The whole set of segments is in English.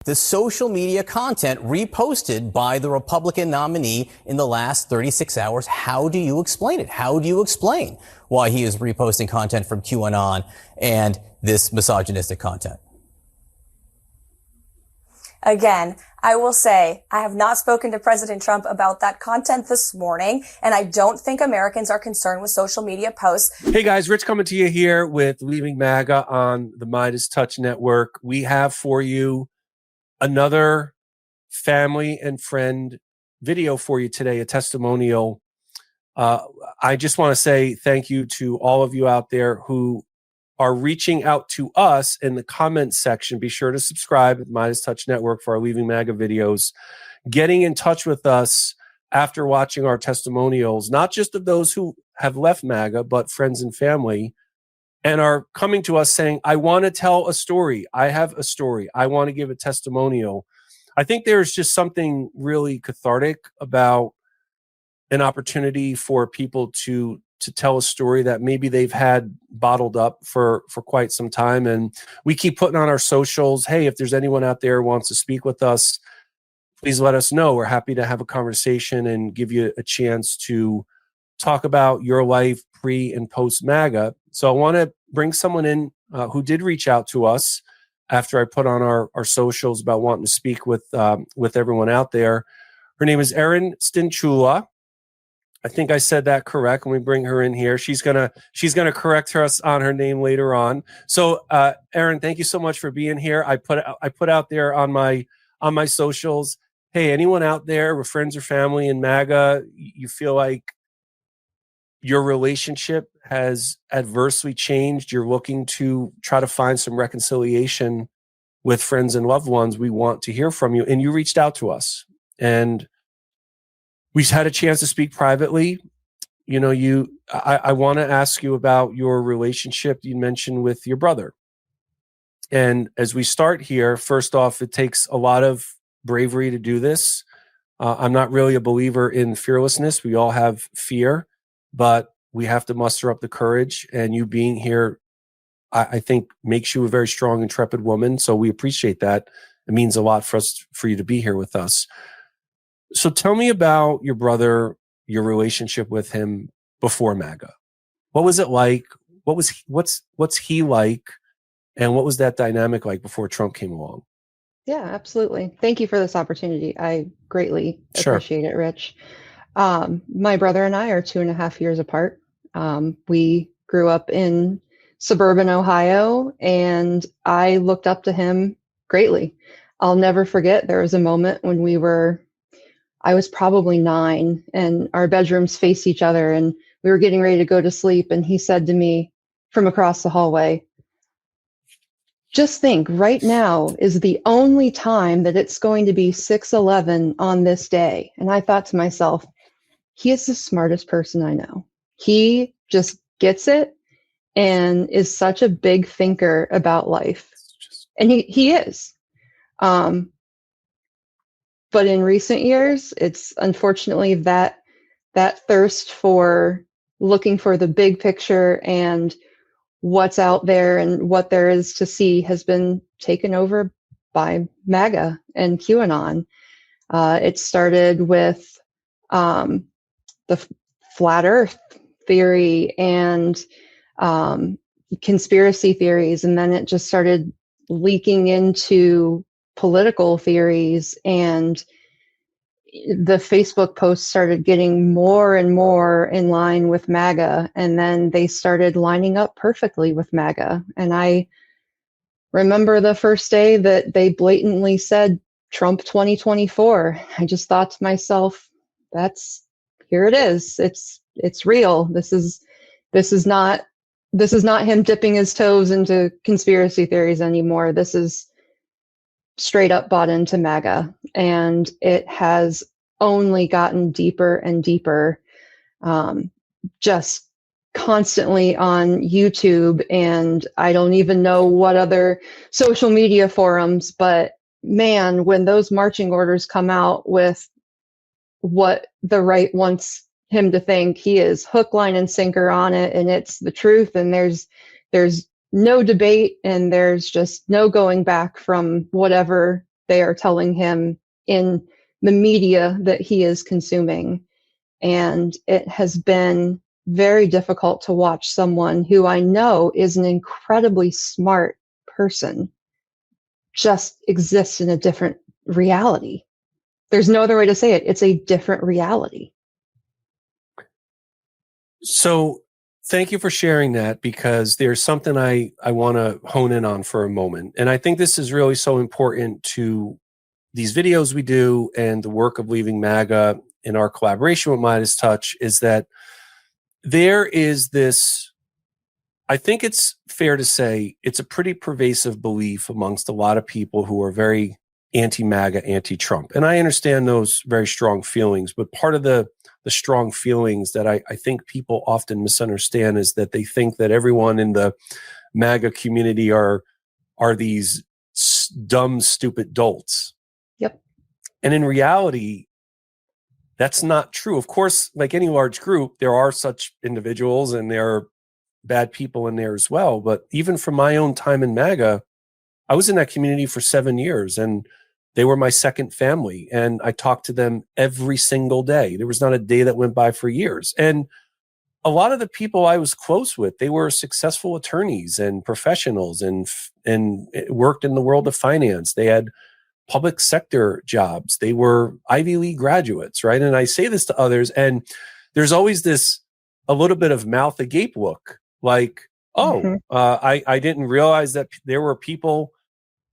The social media content reposted by the Republican nominee in the last 36 hours. How do you explain it? How do you explain why he is reposting content from QAnon and this misogynistic content? Again, I will say I have not spoken to President Trump about that content this morning, and I don't think Americans are concerned with social media posts. Hey guys, Rich coming to you here with Leaving MAGA on the MeidasTouch Network. We have for you another family and friend video for you today, a testimonial. I just want to say thank you to all of you out there who are reaching out to us in the comments section. Be sure to subscribe at MeidasTouch Network for our Leaving MAGA videos. Getting in touch with us after watching our testimonials, not just of those who have left MAGA, but friends and family, and are coming to us saying, I want to tell a story. I have a story. I want to give a testimonial. I think there's just something really cathartic about an opportunity for people to tell a story that maybe they've had bottled up for quite some time. And we keep putting on our socials, hey, if there's anyone out there who wants to speak with us, please let us know. We're happy to have a conversation and give you a chance to talk about your life pre and post MAGA. So I want to bring someone in who did reach out to us after I put on our socials about wanting to speak with everyone out there. Her name is Erin Stynchula. I think I said that correct. When we bring her in here, she's gonna correct us on her name later on. So, Erin, thank you so much for being here. I put out there on my socials, hey, anyone out there with friends or family in MAGA, you feel like your relationship has adversely changed, you're looking to try to find some reconciliation with friends and loved ones, we want to hear from you. And you reached out to us, and we had a chance to speak privately. You know, I want to ask you about your relationship you mentioned with your brother. And as we start here, first off, it takes a lot of bravery to do this. I'm not really a believer in fearlessness. We all have fear, but we have to muster up the courage. And you being here, I think, makes you a very strong, intrepid woman. So we appreciate that. It means a lot for you to be here with us. So tell me about your brother, your relationship with him before MAGA. What was it like? What's he like? And what was that dynamic like before Trump came along? Yeah, absolutely. Thank you for this opportunity. I greatly appreciate it, Rich. My brother and I are 2.5 years apart. We grew up in suburban Ohio, and I looked up to him greatly. I'll never forget, there was a moment when I was probably 9, and our bedrooms faced each other, and we were getting ready to go to sleep. And he said to me from across the hallway, just think, right now is the only time that it's going to be 6/11 on this day. And I thought to myself, he is the smartest person I know. He just gets it and is such a big thinker about life. And he is. But in recent years, it's unfortunately that thirst for looking for the big picture and what's out there and what there is to see has been taken over by MAGA and QAnon. It started with the flat earth theory and conspiracy theories, and then it just started leaking into political theories, and the Facebook posts started getting more and more in line with MAGA, and then they started lining up perfectly with MAGA. And I remember the first day that they blatantly said Trump 2024. I just thought to myself, here it is. It's real. This is not him dipping his toes into conspiracy theories anymore. This is straight up bought into MAGA, and it has only gotten deeper and deeper, just constantly on YouTube, and I don't even know what other social media forums, but man, when those marching orders come out with what the right wants him to think, he is hook, line, and sinker on it, and it's the truth, and there's no debate, and there's just no going back from whatever they are telling him in the media that he is consuming. And it has been very difficult to watch someone who I know is an incredibly smart person just exist in a different reality. There's no other way to say it. It's a different reality. So thank you for sharing that, because there's something I want to hone in on for a moment. And I think this is really so important to these videos we do and the work of Leaving MAGA in our collaboration with MeidasTouch, is that there is this, I think it's fair to say, it's a pretty pervasive belief amongst a lot of people who are very anti-MAGA, anti-Trump. And I understand those very strong feelings, but part of the strong feelings that I think people often misunderstand is that they think that everyone in the MAGA community are these dumb, stupid dolts. Yep. And in reality, that's not true. Of course, like any large group, there are such individuals and there are bad people in there as well. But even from my own time in MAGA, I was in that community for 7 years and they were my second family. And I talked to them every single day. There was not a day that went by for years. And a lot of the people I was close with, they were successful attorneys and professionals and worked in the world of finance. They had public sector jobs. They were Ivy League graduates, right? And I say this to others, and there's always a little bit of mouth agape look, like, I didn't realize that there were people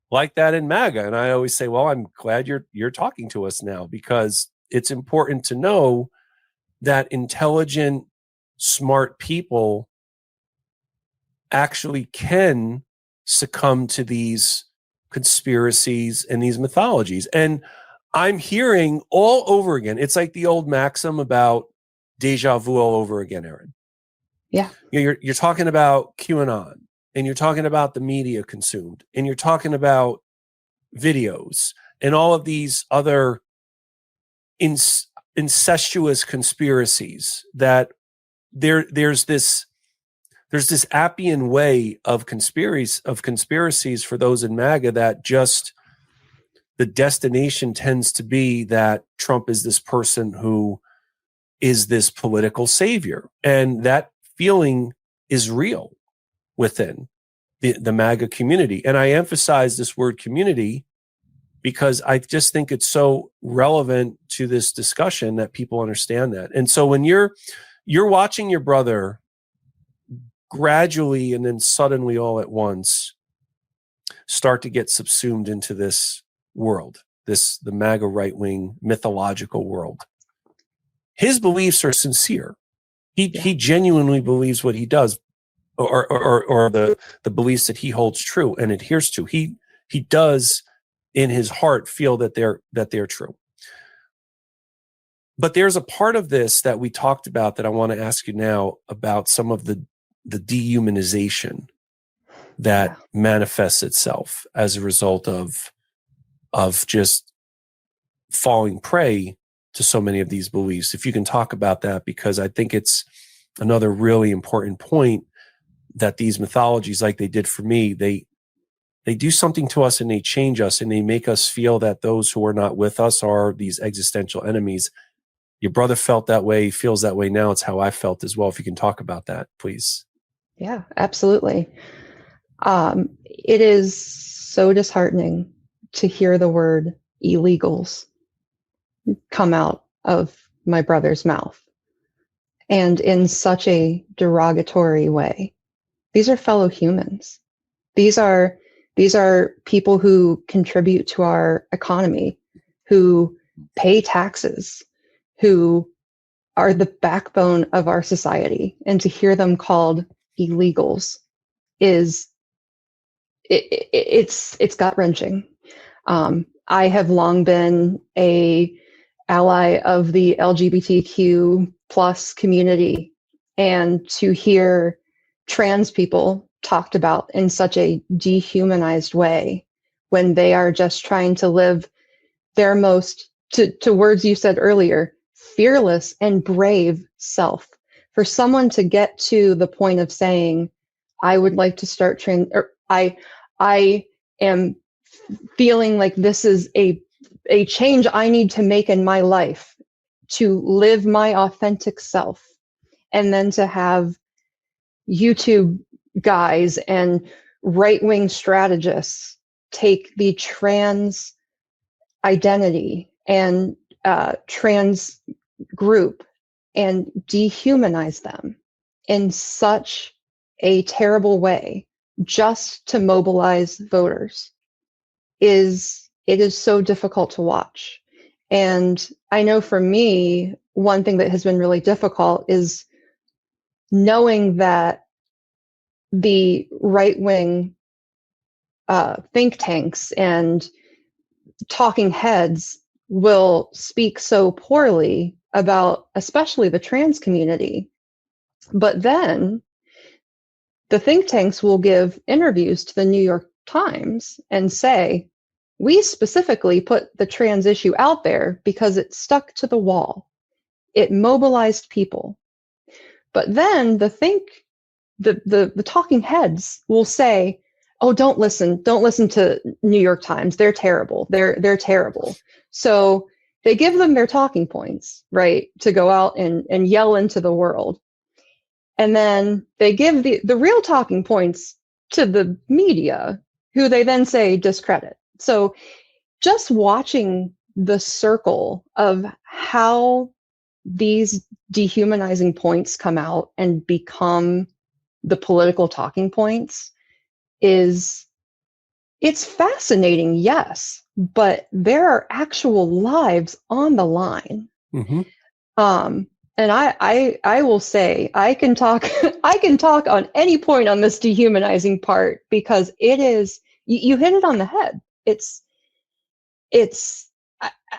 like that in MAGA. And I always say, well, I'm glad you're talking to us now, because it's important to know that intelligent, smart people actually can succumb to these conspiracies and these mythologies. And I'm hearing all over again, it's like the old maxim about deja vu all over again, Erin. Yeah. You're talking about QAnon, and you're talking about the media consumed, and you're talking about videos and all of these other incestuous conspiracies, that there's this Appian way of conspiracies for those in MAGA, that just the destination tends to be that Trump is this person who is this political savior. And that feeling is real within the MAGA community. And I emphasize this word community because I just think it's so relevant to this discussion that people understand that. And so when you're watching your brother gradually and then suddenly all at once start to get subsumed into this world, the MAGA right-wing mythological world, his beliefs are sincere. He genuinely believes what he does, or the beliefs that he holds true and adheres to. He does in his heart feel that they're true. But there's a part of this that we talked about that I want to ask you now about, some of the dehumanization that manifests itself as a result of just falling prey to so many of these beliefs. If you can talk about that, because I think it's another really important point, that these mythologies, like they did for me, they do something to us and they change us and they make us feel that those who are not with us are these existential enemies. Your brother felt that way, feels that way now. It's how I felt as well. If you can talk about that, please. Yeah, absolutely. It is so disheartening to hear the word illegals come out of my brother's mouth, and in such a derogatory way. These are fellow humans. These are people who contribute to our economy, who pay taxes, who are the backbone of our society. And to hear them called illegals it's gut-wrenching. I have long been a ally of the LGBTQ plus community, and to hear trans people talked about in such a dehumanized way when they are just trying to live their most, to words you said earlier, fearless and brave self. For someone to get to the point of saying, I would like to start I am feeling like this is a change I need to make in my life to live my authentic self. And then to have YouTube guys and right-wing strategists take the trans identity and trans group and dehumanize them in such a terrible way just to mobilize voters is so difficult to watch. And I know for me, one thing that has been really difficult is knowing that the right-wing think tanks and talking heads will speak so poorly about especially the trans community. But then the think tanks will give interviews to the New York Times and say, we specifically put the trans issue out there because it stuck to the wall. It mobilized people. But then the talking heads will say, oh, don't listen to New York Times. They're terrible. They're terrible. So they give them their talking points, right, to go out and yell into the world. And then they give the real talking points to the media, who they then say discredit. So just watching the circle of how these dehumanizing points come out and become the political talking points it's fascinating, yes, but there are actual lives on the line. Mm-hmm. And I will say I can talk on any point on this dehumanizing part, because it is, you hit it on the head.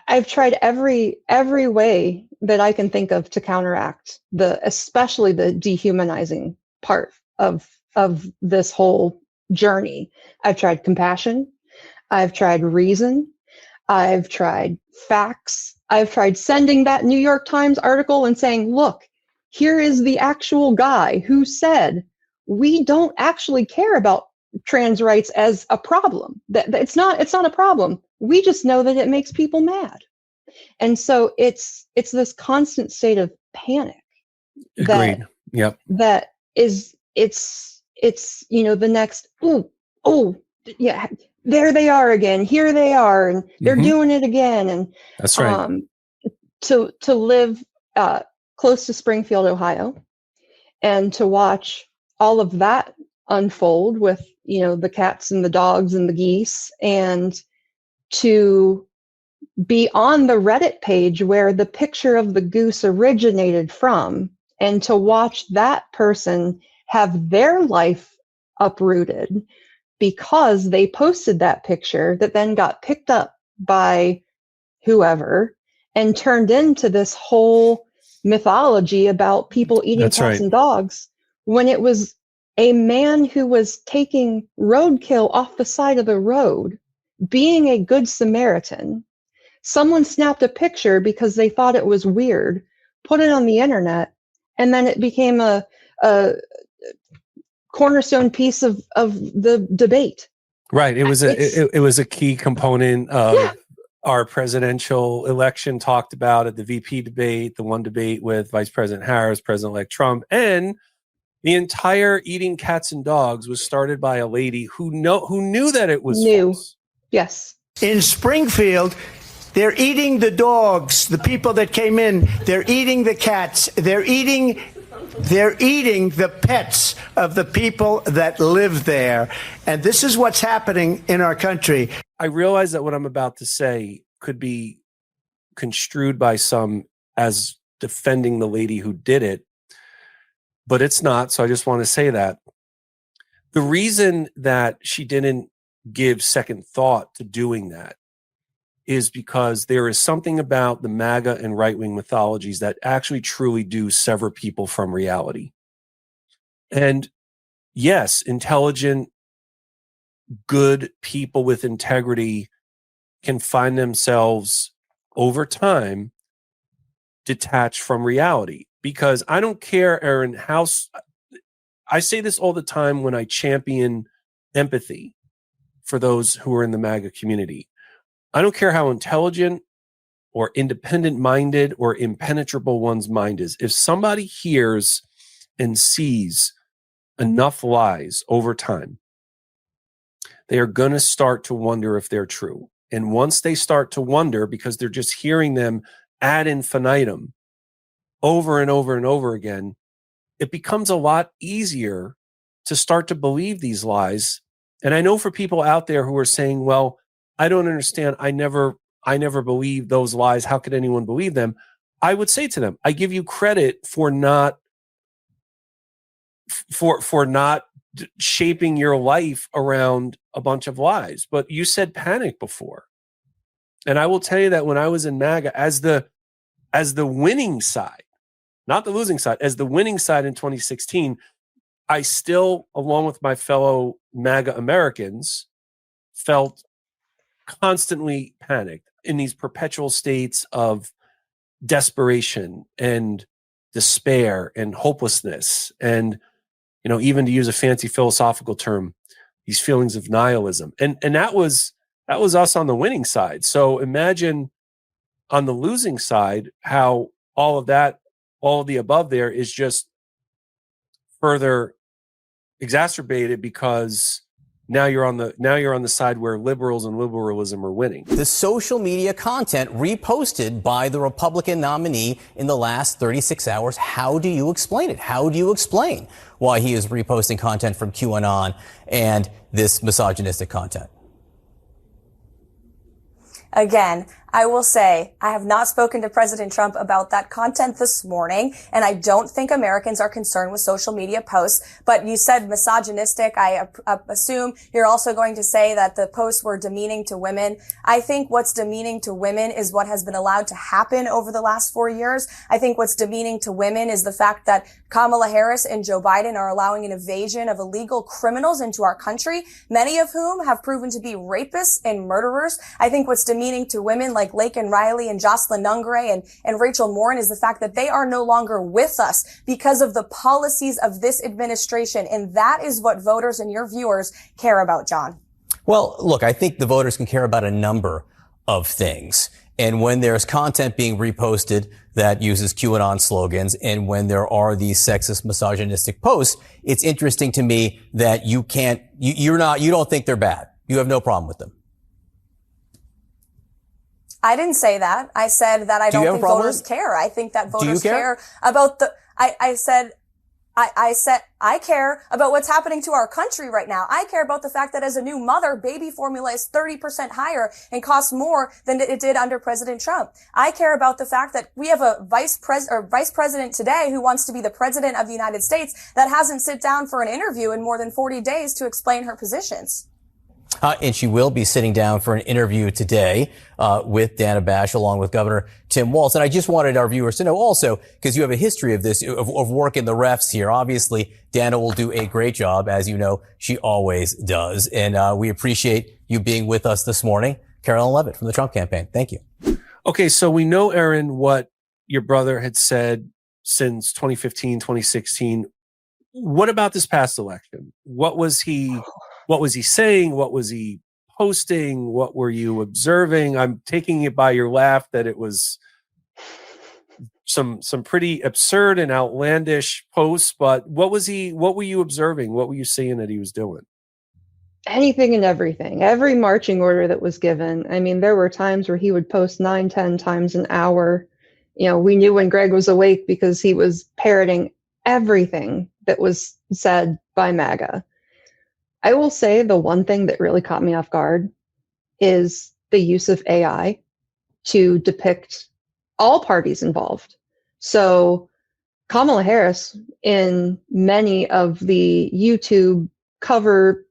I've tried every way that I can think of to counteract especially the dehumanizing part of this whole journey. I've tried compassion. I've tried reason. I've tried facts. I've tried sending that New York Times article and saying, look, here is the actual guy who said, we don't actually care about trans rights as a problem. That it's not a problem. We just know that it makes people mad. And so it's this constant state of panic. Agreed. Yep. That is, it's the next, oh, yeah, there they are again. Here they are, and they're doing it again. And that's right. To live close to Springfield, Ohio, and to watch all of that unfold with the cats and the dogs and the geese, and to be on the Reddit page where the picture of the goose originated from, and to watch that person have their life uprooted because they posted that picture that then got picked up by whoever and turned into this whole mythology about people eating cats and dogs, when it was a man who was taking roadkill off the side of the road, being a good Samaritan. Someone snapped a picture because they thought it was weird, put it on the internet, and then it became a cornerstone piece of the debate. Right. It was a key component of our presidential election, talked about at the VP debate, the one debate with Vice President Harris, President-elect Trump, and the entire eating cats and dogs was started by a lady who knew that it was false. Yes. In Springfield, they're eating the dogs, the people that came in. They're eating the cats. They're eating the pets of the people that live there. And this is what's happening in our country. I realize that what I'm about to say could be construed by some as defending the lady who did it, but it's not. So I just want to say that the reason that she didn't give second thought to doing that is because there is something about the MAGA and right-wing mythologies that actually truly do sever people from reality. And yes, intelligent, good people with integrity can find themselves over time detached from reality. Because I don't care, Erin, I say this all the time when I champion empathy for those who are in the MAGA community. I don't care how intelligent or independent-minded or impenetrable one's mind is. If somebody hears and sees enough lies over time, they are going to start to wonder if they're true. And once they start to wonder, because they're just hearing them ad infinitum over and over and over again, it becomes a lot easier to start to believe these lies. And I know for people out there who are saying, well, I don't understand. I never believed those lies. How could anyone believe them? I would say to them, I give you credit for not shaping your life around a bunch of lies. But you said panic before. And I will tell you that when I was in MAGA, as the winning side, not the losing side, as the winning side in 2016, I still, along with my fellow MAGA Americans, felt constantly panicked in these perpetual states of desperation and despair and hopelessness. And, you know, even to use a fancy philosophical term, these feelings of nihilism. And that was us on the winning side. So imagine on the losing side, how all of that, all of the above there is just further exacerbated because now you're on the side where liberals and liberalism are winning. The social media content reposted by the Republican nominee in the last 36 hours, how do you explain it? How do you explain why he is reposting content from QAnon and this misogynistic content? Again, I will say I have not spoken to President Trump about that content this morning, and I don't think Americans are concerned with social media posts. But you said misogynistic. I assume you're also going to say that the posts were demeaning to women. I think what's demeaning to women is what has been allowed to happen over the last 4 years. I think what's demeaning to women is the fact that Kamala Harris and Joe Biden are allowing an invasion of illegal criminals into our country, many of whom have proven to be rapists and murderers. I think what's demeaning to women like Laken Riley and Jocelyn Nungare and Rachel Morin is the fact that they are no longer with us because of the policies of this administration. And that is what voters and your viewers care about, John. Well, look, I think the voters can care about a number of things. And when there's content being reposted that uses QAnon slogans, and when there are these sexist, misogynistic posts, it's interesting to me that you don't think they're bad. You have no problem with them. I didn't say that. I said that I don't think voters care. I think that voters care about the, I said I care about what's happening to our country right now. I care about the fact that as a new mother, baby formula is 30% higher and costs more than it did under President Trump. I care about the fact that we have a vice president today who wants to be the president of the United States that hasn't sit down for an interview in more than 40 days to explain her positions. And she will be sitting down for an interview today with Dana Bash, along with Governor Tim Walz. And I just wanted our viewers to know also, because you have a history of this, of work in the refs here. Obviously, Dana will do a great job, as you know, she always does. And we appreciate you being with us this morning. Carolyn Levitt from the Trump campaign. Thank you. Okay, so we know, Erin, what your brother had said since 2015, 2016. What about this past election? What was he saying? What was he posting? What were you observing? I'm taking it by your laugh that it was some pretty absurd and outlandish posts, but what were you observing? What were you seeing that he was doing? Anything and everything. Every marching order that was given. I mean, there were times where he would post 9-10 times an hour. You know, we knew when Greg was awake because he was parroting everything that was said by MAGA. I will say the one thing that really caught me off guard is the use of AI to depict all parties involved. So Kamala Harris, in many of the YouTube cover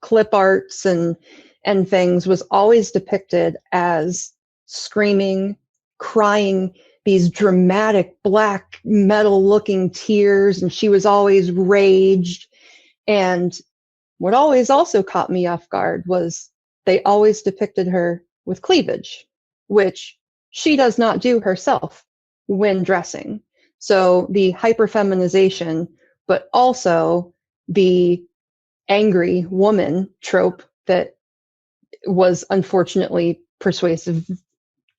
clip arts and things, was always depicted as screaming, crying, these dramatic black metal looking tears, and she was always raged. And what always also caught me off guard was they always depicted her with cleavage, which she does not do herself when dressing. So the hyperfeminization, but also the angry woman trope that was unfortunately persuasive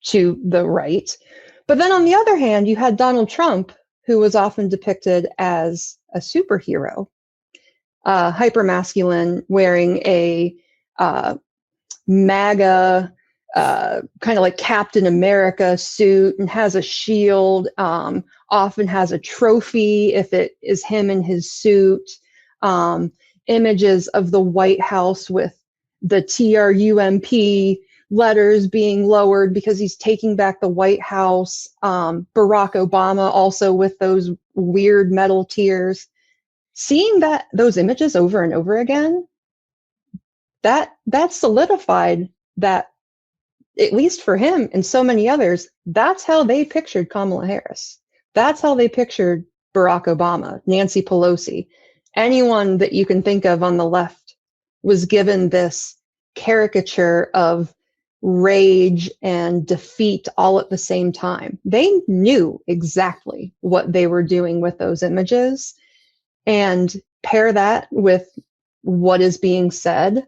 to the right. But then on the other hand, you had Donald Trump, who was often depicted as a superhero, hypermasculine, wearing a MAGA, kind of like Captain America suit, and has a shield, often has a trophy if it is him in his suit, images of the White House with the TRUMP letters being lowered because he's taking back the White House. Barack Obama also with those weird metal tears. Seeing those images over and over again, that solidified that, at least for him and so many others, that's how they pictured Kamala Harris. That's how they pictured Barack Obama, Nancy Pelosi. Anyone that you can think of on the left was given this caricature of rage and defeat all at the same time. They knew exactly what they were doing with those images, and pair that with what is being said,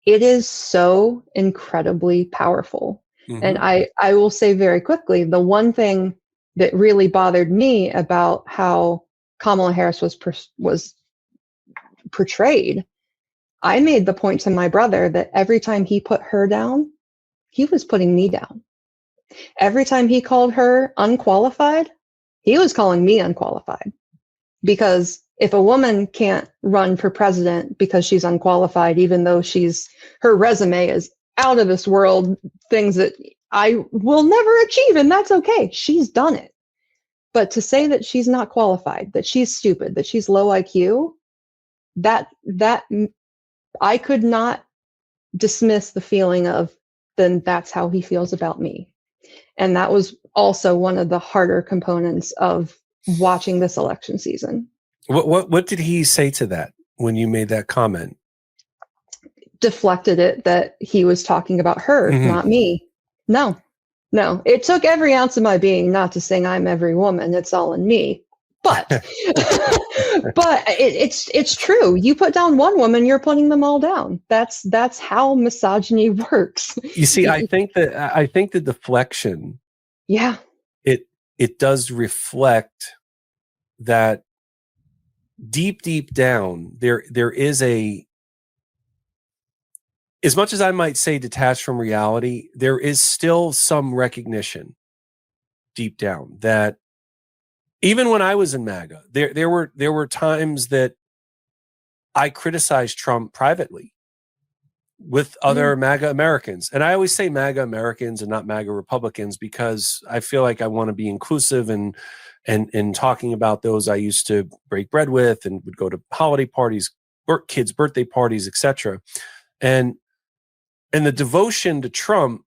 it is so incredibly powerful. Mm-hmm. And I will say very quickly, the one thing that really bothered me about how Kamala Harris was portrayed, I made the point to my brother that every time he put her down, he was putting me down. Every time he called her unqualified, he was calling me unqualified. Because if a woman can't run for president because she's unqualified, even though her resume is out of this world, things that I will never achieve, and that's okay. She's done it. But to say that she's not qualified, that she's stupid, that she's low IQ, that I could not dismiss the feeling of, then that's how he feels about me. And that was also one of the harder components of watching this election season. What did he say to that when you made that comment? Deflected it that he was talking about her, not me. No. It took every ounce of my being not to sing "I'm every woman." It's all in me. But but it's true. You put down one woman, you're putting them all down. That's how misogyny works. You see, I think the deflection, yeah, it does reflect that deep down there is as much as I might say detached from reality, there is still some recognition deep down that even when I was in MAGA, there were times that I criticized Trump privately with other MAGA Americans. And I always say MAGA Americans and not MAGA Republicans because I feel like I want to be inclusive and talking about those I used to break bread with and would go to holiday parties, kids' birthday parties, etc. And the devotion to Trump,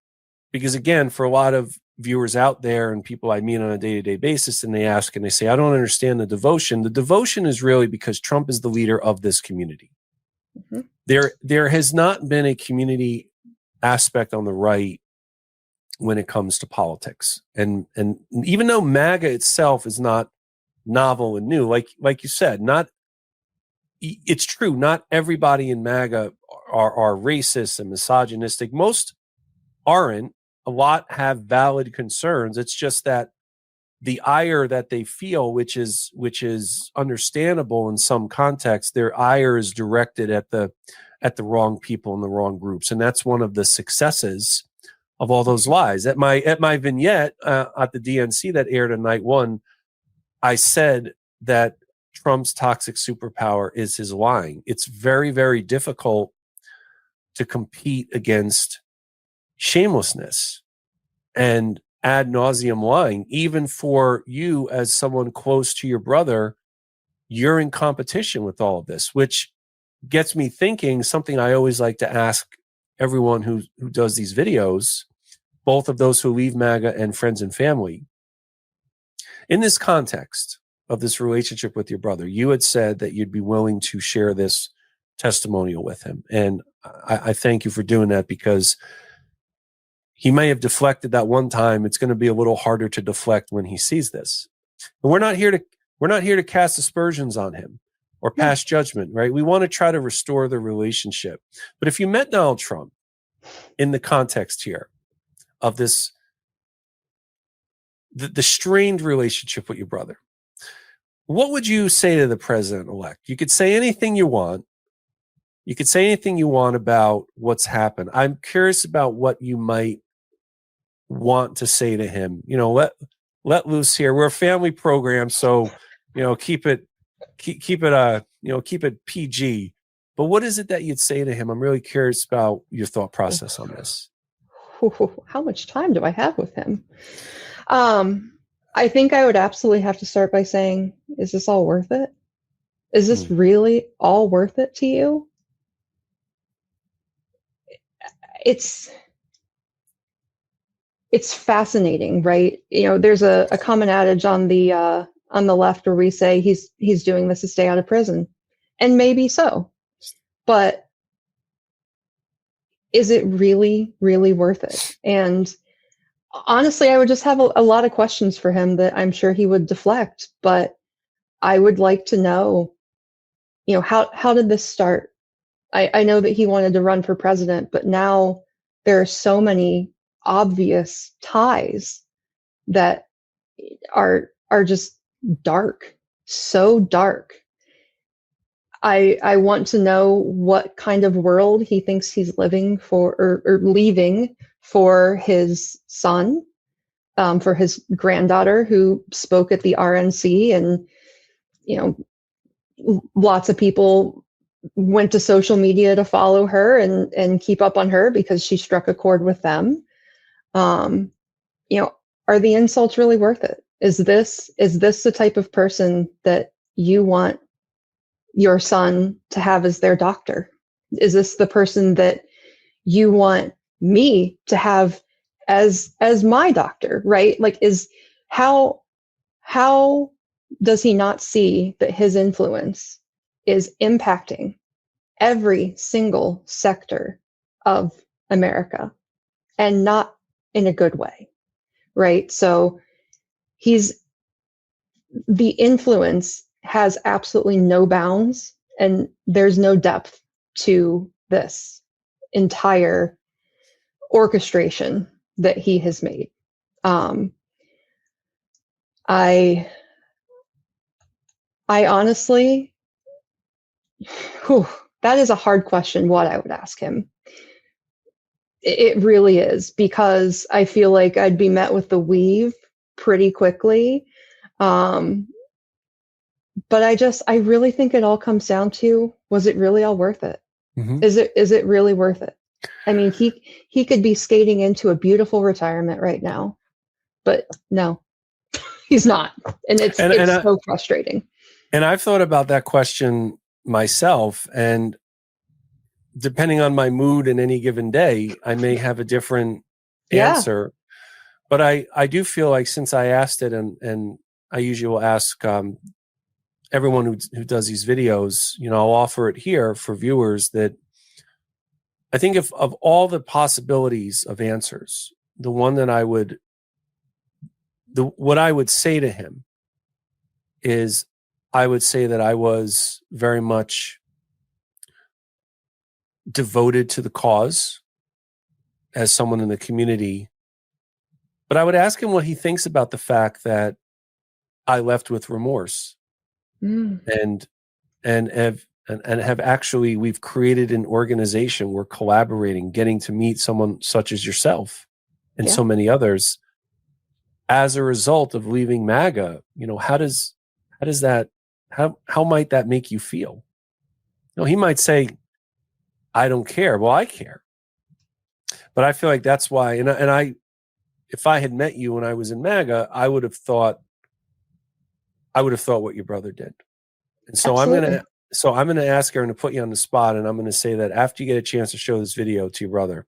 because again, for a lot of viewers out there and people I meet on a day-to-day basis, and they ask and they say, I don't understand the devotion. The devotion is really because Trump is the leader of this community. Mm-hmm. There has not been a community aspect on the right when it comes to politics. And even though MAGA itself is not novel and new, like you said, it's true, not everybody in MAGA are racist and misogynistic. Most aren't. A lot have valid concerns. It's just that the ire that they feel, which is understandable in some contexts, their ire is directed at the wrong people and the wrong groups. And that's one of the successes of all those lies. At my vignette at the DNC that aired on night one, I said that Trump's toxic superpower is his lying. It's very, very difficult to compete against shamelessness and ad nauseum lying. Even for you as someone close to your brother, you're in competition with all of this, which gets me thinking something I always like to ask everyone who does these videos, both of those who leave MAGA and friends and family. In this context of this relationship with your brother, you had said that you'd be willing to share this testimonial with him. And I thank you for doing that, because he may have deflected that one time. It's going to be a little harder to deflect when he sees this. But we're not here to cast aspersions on him or pass judgment, right? We want to try to restore the relationship. But if you met Donald Trump in the context here of this, the strained relationship with your brother, what would you say to the president-elect? You could say anything you want. You could say anything you want about what's happened. I'm curious about what you might want to say to him. You know, let loose here. We're a family program, so you know, keep it PG. But what is it that you'd say to him? I'm really curious about your thought process on this. How much time do I have with him? I think I would absolutely have to start by saying, is this all worth it? Is this really all worth it to you? It's fascinating, right? You know, there's a common adage on the left where we say he's doing this to stay out of prison, and maybe so, but is it really, really worth it? And honestly, I would just have a lot of questions for him that I'm sure he would deflect, but I would like to know, you know, how did this start? I know that he wanted to run for president, but now there are so many obvious ties that are just dark, so dark. I want to know what kind of world he thinks he's living for or leaving for his son, for his granddaughter who spoke at the RNC, and you know, lots of people went to social media to follow her and keep up on her because she struck a chord with them. You know, are the insults really worth it? Is this the type of person that you want your son to have as their doctor? Is this the person that you want me to have as my doctor, right? Like, how does he not see that his influence is impacting every single sector of America, and not in a good way, right? So the influence has absolutely no bounds, and there's no depth to this entire orchestration that he has made. I honestly, that is a hard question, what I would ask him. It really is, because I feel like I'd be met with the weave pretty quickly. But I really think it all comes down to, was it really all worth it? Mm-hmm. Is it really worth it? I mean, he could be skating into a beautiful retirement right now, but no, he's not. And it's so frustrating. And I've thought about that question myself, and depending on my mood in any given day, I may have a different answer. But I do feel like, since I asked it, and I usually will ask everyone who does these videos, you know, I'll offer it here for viewers, that I think of all the possibilities of answers, the one that what I would say to him is, I would say that I was very much devoted to the cause as someone in the community. But I would ask him what he thinks about the fact that I left with remorse, and have actually, we've created an organization. We're collaborating, getting to meet someone such as yourself and so many others as a result of leaving MAGA. You know, how might that make you feel? You know, he might say, I don't care. Well, I care. But I feel like that's why, and if I had met you when I was in MAGA, I would have thought what your brother did. And so Absolutely. I'm going to ask Erin to put you on the spot, and I'm going to say that after you get a chance to show this video to your brother,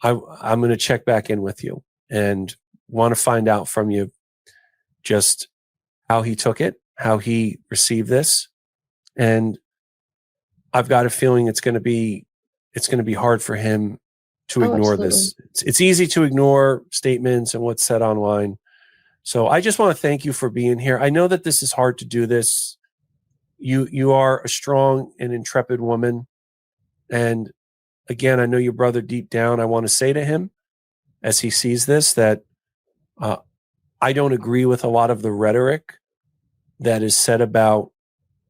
I'm going to check back in with you and want to find out from you just how he took it, how he received this. And I've got a feeling it's going to be hard for him to ignore absolutely. This. It's easy to ignore statements and what's said online. So I just want to thank you for being here. I know that this is hard to do this. You are a strong and intrepid woman, and again, I know your brother deep down. I want to say to him, as he sees this, that I don't agree with a lot of the rhetoric that is said about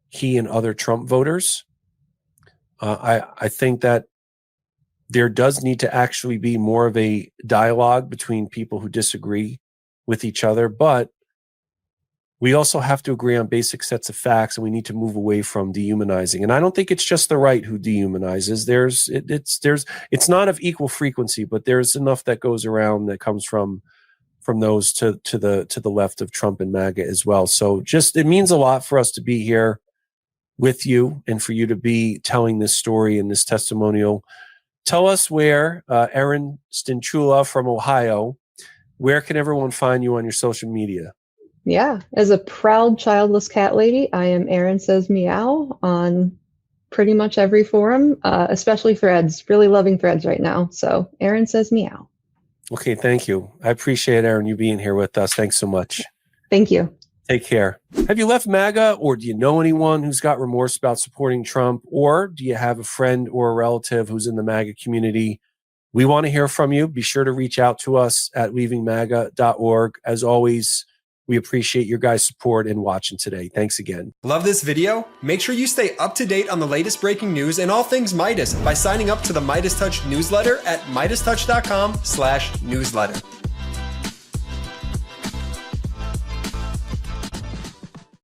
he and other Trump voters. I think that there does need to actually be more of a dialogue between people who disagree with each other, but we also have to agree on basic sets of facts, and we need to move away from dehumanizing. And I don't think it's just the right who dehumanizes. It's not of equal frequency, but there's enough that goes around that comes from those to the left of Trump and MAGA as well. So it means a lot for us to be here with you and for you to be telling this story and this testimonial. Tell us where, Erin Stynchula from Ohio, where can everyone find you on your social media? Yeah, as a proud childless cat lady, I am Erin Says Meow on pretty much every forum, especially Threads. Really loving Threads right now. So Erin Says Meow. Okay, thank you. I appreciate, Erin, you being here with us. Thanks so much. Thank you. Take care. Have you left MAGA, or do you know anyone who's got remorse about supporting Trump, or do you have a friend or a relative who's in the MAGA community? We want to hear from you. Be sure to reach out to us at leavingmaga.org. As always, we appreciate your guys' support and watching today. Thanks again. Love this video? Make sure you stay up to date on the latest breaking news and all things Meidas by signing up to the MeidasTouch newsletter at MeidasTouch.com/newsletter.